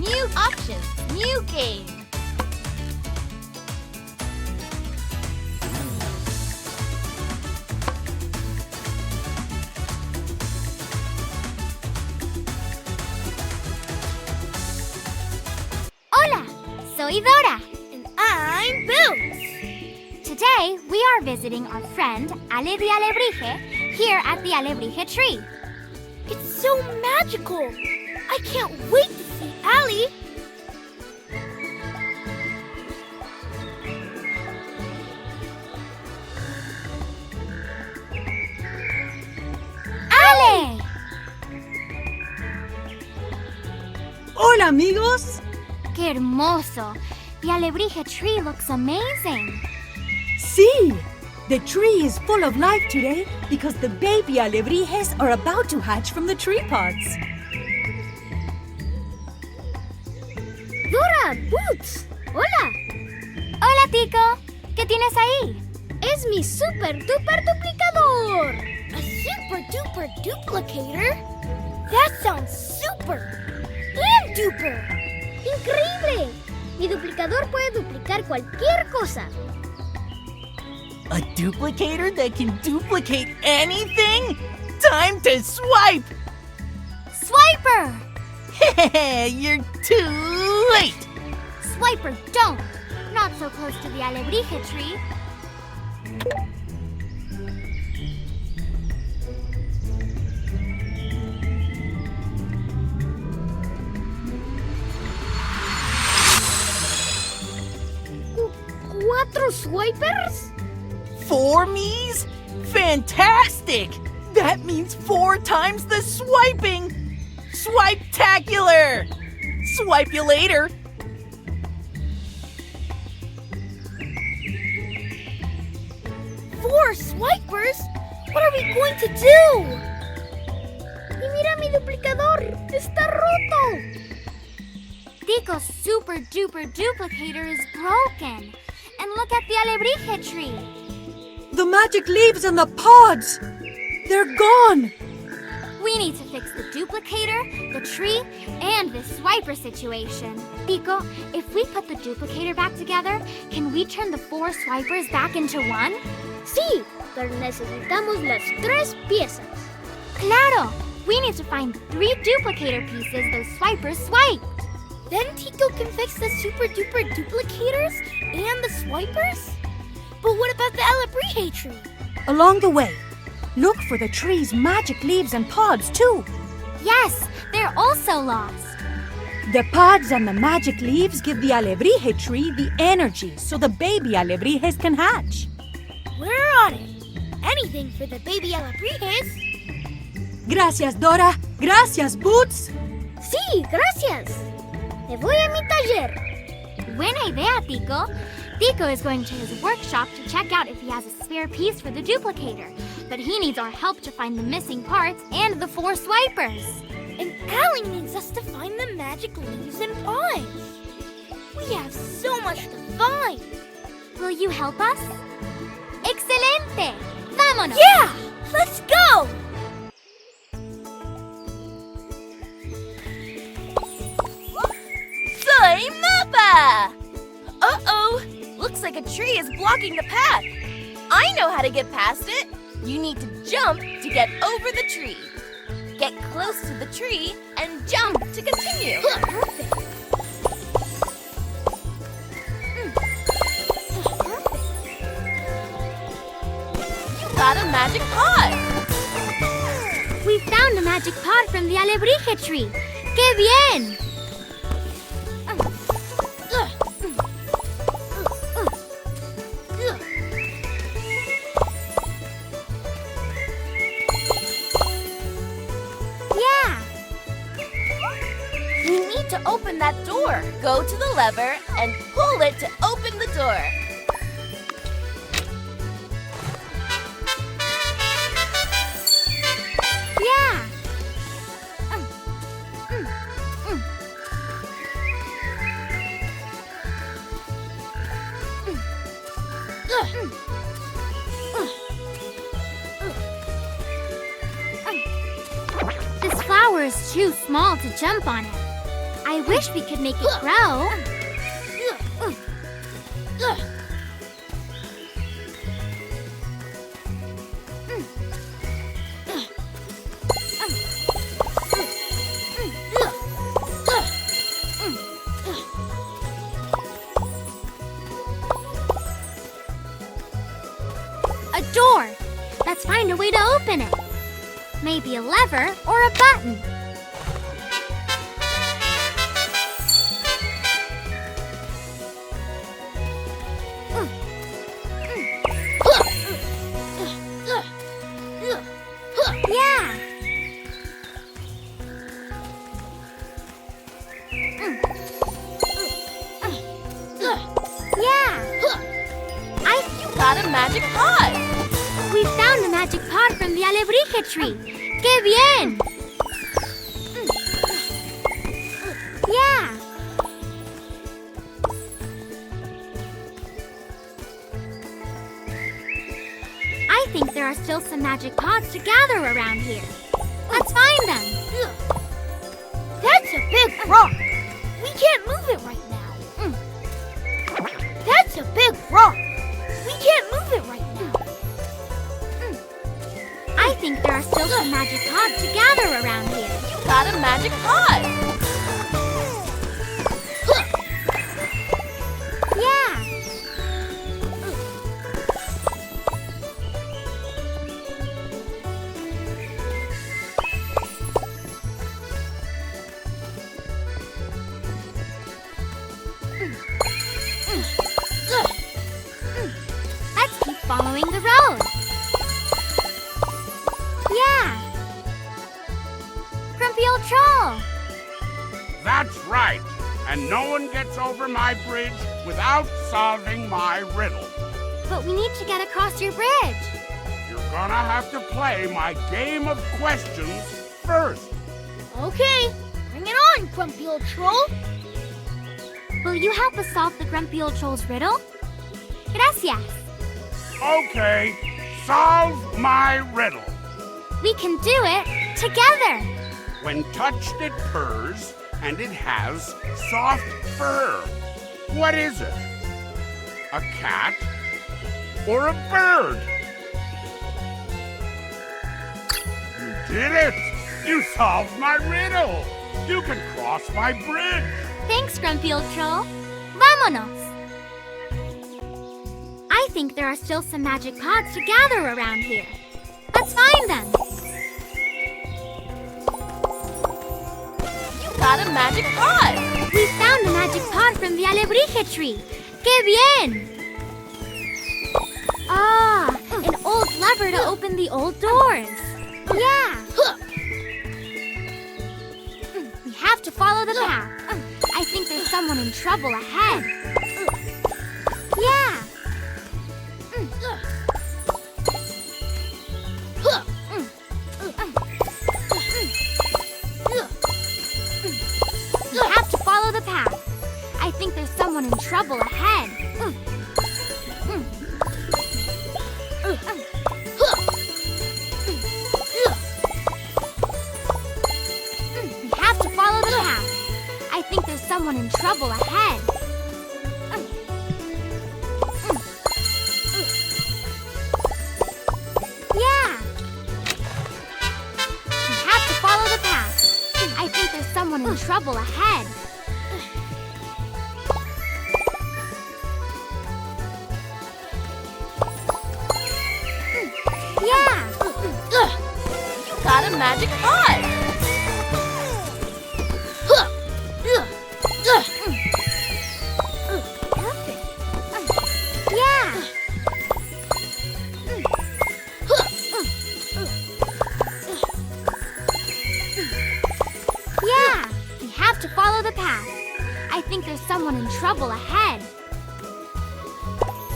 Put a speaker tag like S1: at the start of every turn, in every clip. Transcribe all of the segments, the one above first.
S1: new options, new game. Hola, soy Dora.
S2: And I'm Boots.
S1: Today, we are visiting our friend Ale the Alebrije here at the Alebrije tree.
S2: It's so magical. I can't wait to see Allie.
S1: Ale!
S3: Hola, amigos.
S1: ¡Qué hermoso! The Alebrije tree looks amazing.
S3: See, the tree is full of life today because the baby alebrijes are about to hatch from the tree pods.
S2: Dora, Boots. Hola.
S1: Hola, Tico. ¿Qué tienes ahí?
S2: Es mi super duper duplicador. A super duper duplicator? That sounds super and duper. ¡Increíble! Mi duplicador puede duplicar cualquier cosa.
S4: A duplicator that can duplicate anything? Time to swipe!
S1: Swiper!
S4: You're too late!
S1: Swiper, don't! Not so close to the Alebrije tree.
S2: ¿Cuatro swipers?
S4: 4 me's? Fantastic! That means 4 times the swiping! Swipe-tacular! Swipe you later!
S2: ¿4 swipers? What are we going to do? Y mira mi duplicador, está roto.
S1: Tico's super duper duplicator is broken. And look at the Alebrije tree.
S3: The magic leaves and the pods. They're gone.
S1: We need to fix the duplicator, the tree, and this swiper situation. Tico, if we put the duplicator back together, can we turn the 4 swipers back into one?
S2: Sí, pero necesitamos las 3 piezas.
S1: Claro! We need to find 3 duplicator pieces those swipers swiped.
S2: Then Tico can fix the super duper duplicators and the swipers? But what about the Alebrije tree?
S3: Along the way, look for the tree's magic leaves and pods, too.
S1: Yes, they're also lost.
S3: The pods and the magic leaves give the alebrije tree the energy so the baby alebrijes can hatch.
S2: We're on it. Anything for the baby Alebrijes.
S3: Gracias, Dora. Gracias, Boots.
S2: Sí, gracias. Me voy a mi taller.
S1: Buena idea, Tico. Tico is going to his workshop to check out if he has a spare piece for the duplicator. But he needs our help to find the missing parts and the 4 swipers.
S2: And Allie needs us to find the magic leaves and pods. We have so much to find.
S1: Will you help us? ¡Excelente! ¡Vámonos!
S2: Yeah! Let's go!
S5: Soy Mapa! Uh-oh! Looks like a tree is blocking the path. I know how to get past it. You need to jump to get over the tree. Get close to the tree and jump to continue. You got a magic pod.
S1: We found a magic pod from the Alebrije tree. ¡Qué bien!
S5: You need to open that door. Go to the lever and pull it to open the door.
S1: Yeah! This flower is too small to jump on it. I wish we could make it grow. A door. Let's find a way to open it. Maybe a lever or a button. Yeah. Yeah.
S5: You got a magic pot!
S1: We found the magic pod from the alebrije tree. ¡Qué bien! Yeah. I think there are still some magic pods to gather around here. Let's find them.
S2: That's a big rock. We can't move it right now. That's a big rock. We can't move it right now.
S1: I think there are still some magic pods to gather around here.
S5: You got a magic pot!
S1: Yeah. Let's keep following the road. Yeah. Grumpy old troll.
S6: That's right. And no one gets over my bridge without solving my riddle.
S1: But we need to get across your bridge.
S6: You're gonna have to play my game of questions first.
S2: Okay, bring it on, grumpy old troll.
S1: Will you help us solve the grumpy old troll's riddle? Gracias.
S6: Okay, solve my riddle.
S1: We can do it together.
S6: When touched, it purrs, and it has soft fur. What is it? A cat or a bird? You did it! You solved my riddle! You can cross my bridge!
S1: Thanks, grumpy old troll. Vámonos. I think there are still some magic pods to gather around here. Let's find them.
S5: You got a magic pot!
S1: We found the magic pod from the alebrije tree. ¡Qué bien! Ah, an old lever to open the old doors. Yeah. We have to follow the path. I think there's someone in trouble ahead. Yeah. We have to follow the path. I think there's someone in trouble ahead. We have to follow the path. I think there's someone in trouble ahead. Yeah. We have to follow the path. I think there's someone in trouble ahead. Yeah.
S5: You got a magic pot!
S2: Perfect.
S1: Yeah. Yeah. We have to follow the path. I think there's someone in trouble ahead.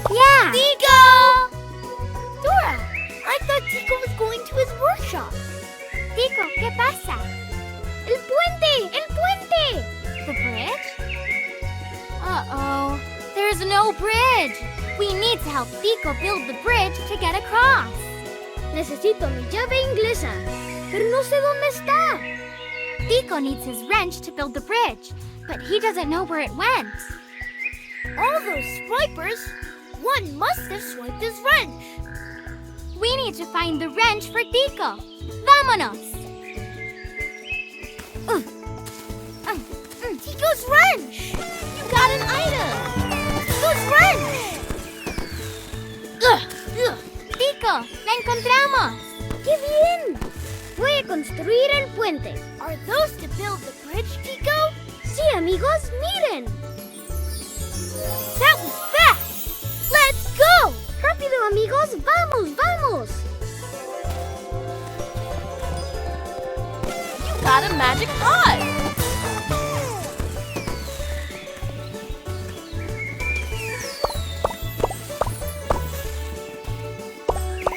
S1: Yeah.
S2: Tico! Dora, I thought Tico was going to his workshop.
S1: Tico, ¿qué pasa?
S2: El puente! El puente!
S1: The bridge? Uh-oh. There's no bridge. We need to help Tico build the bridge to get across.
S2: Necesito mi llave inglesa, pero no sé dónde está.
S1: Tico needs his wrench to build the bridge, but he doesn't know where it went.
S2: All those swipers! One must have swiped his wrench.
S1: We need to find the wrench for Tico. Vámonos!
S2: Tico's wrench!
S5: You got an item!
S2: Tico's wrench!
S1: Tico, la encontramos.
S2: ¡Qué bien! Voy a construir el puente. Are those to build the bridge, Tico? Sí, amigos, miren. That was fast! Let's go! Rápido, amigos, vamos, vamos!
S5: You got a magic pot!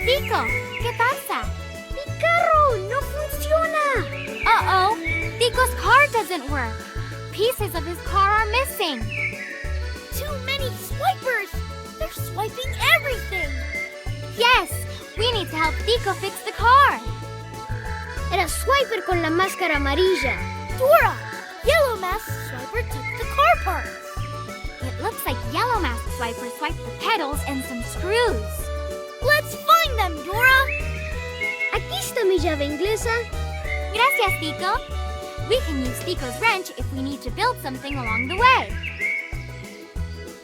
S1: Tico, ¿qué pasa?
S2: ¡Mi carro no funciona!
S1: Uh-oh, Tico's car doesn't work. Pieces of his car are missing.
S2: Too many swipers! They're swiping everything!
S1: Yes, we need to help Tico fix the car.
S2: Era Swiper con la máscara amarilla. Dora! Yellow Mask Swiper took the car parts.
S1: It looks like Yellow Mask Swiper swiped the pedals and some screws.
S2: Let's find them, Dora! Aquí está mi llave inglesa.
S1: Gracias, Tico. We can use Tico's wrench if we need to build something along the way.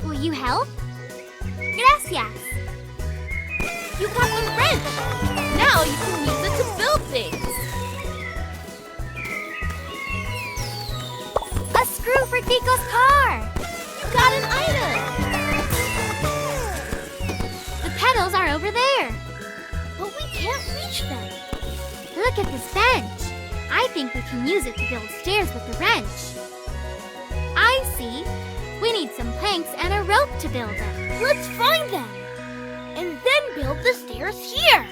S1: Will you help? Gracias.
S5: You got the wrench! Now you can use it to build things!
S1: A screw for Tico's car.
S5: You got an item!
S1: The pedals are over there.
S2: But we can't reach them.
S1: Look at this bench. I think we can use it to build stairs with the wrench. I see. We need some planks and a rope to build them.
S2: Let's find them. And then build the stairs here.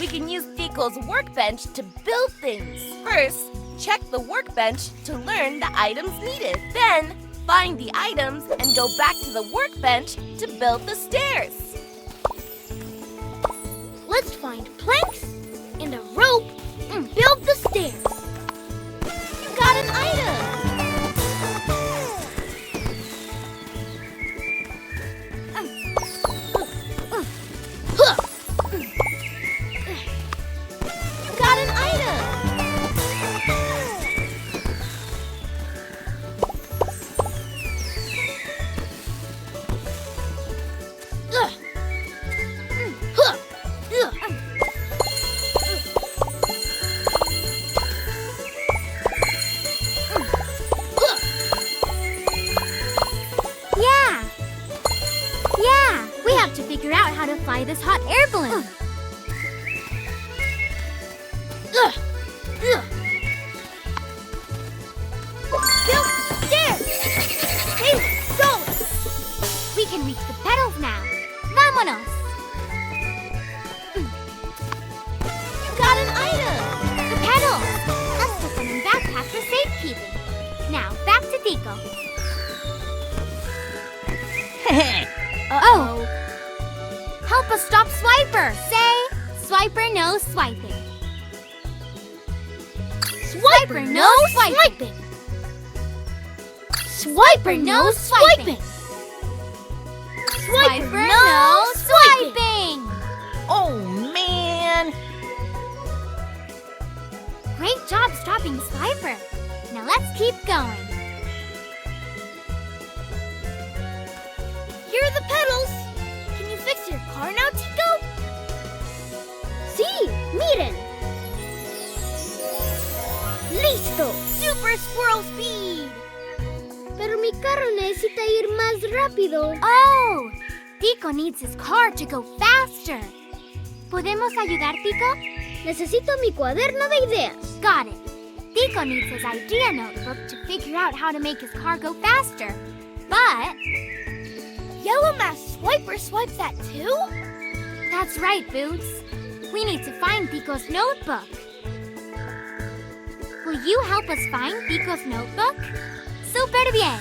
S5: We can use Tico's workbench to build things. First, check the workbench to learn the items needed. Then, find the items and go back to the workbench to build the stairs.
S2: Let's find planks and a rope and build the stairs.
S5: You got an item! You got an item!
S1: Yeah, we have to figure out how to fly this hot air balloon.
S2: Build the stairs. Stay solid.
S1: We can reach the pedals now. Vámonos!
S5: You got an item!
S1: The pedals! Let's put them in backpack for safekeeping. Now, back to Tico. Oh! Help us stop Swiper! Say, Swiper no swiping.
S2: Swiper no swiping. Swiper no swiping.
S1: Swiper no swiping!
S4: Oh, man!
S1: Great job stopping Swiper. Now let's keep going.
S2: Here are the pedals. Can you fix your car now, Tico? Sí, miren. Listo. Super squirrel speed. Pero mi carro necesita ir más rápido.
S1: Oh! Tico needs his car to go faster. ¿Podemos ayudar, Tico?
S2: Necesito mi cuaderno de ideas.
S1: Got it. Tico needs his idea notebook to figure out how to make his car go faster. But
S2: Yellow Mask Swiper swipes that too?
S1: that's right, Boots. We need to find Tico's notebook. Will you help us find Tico's notebook? Super bien!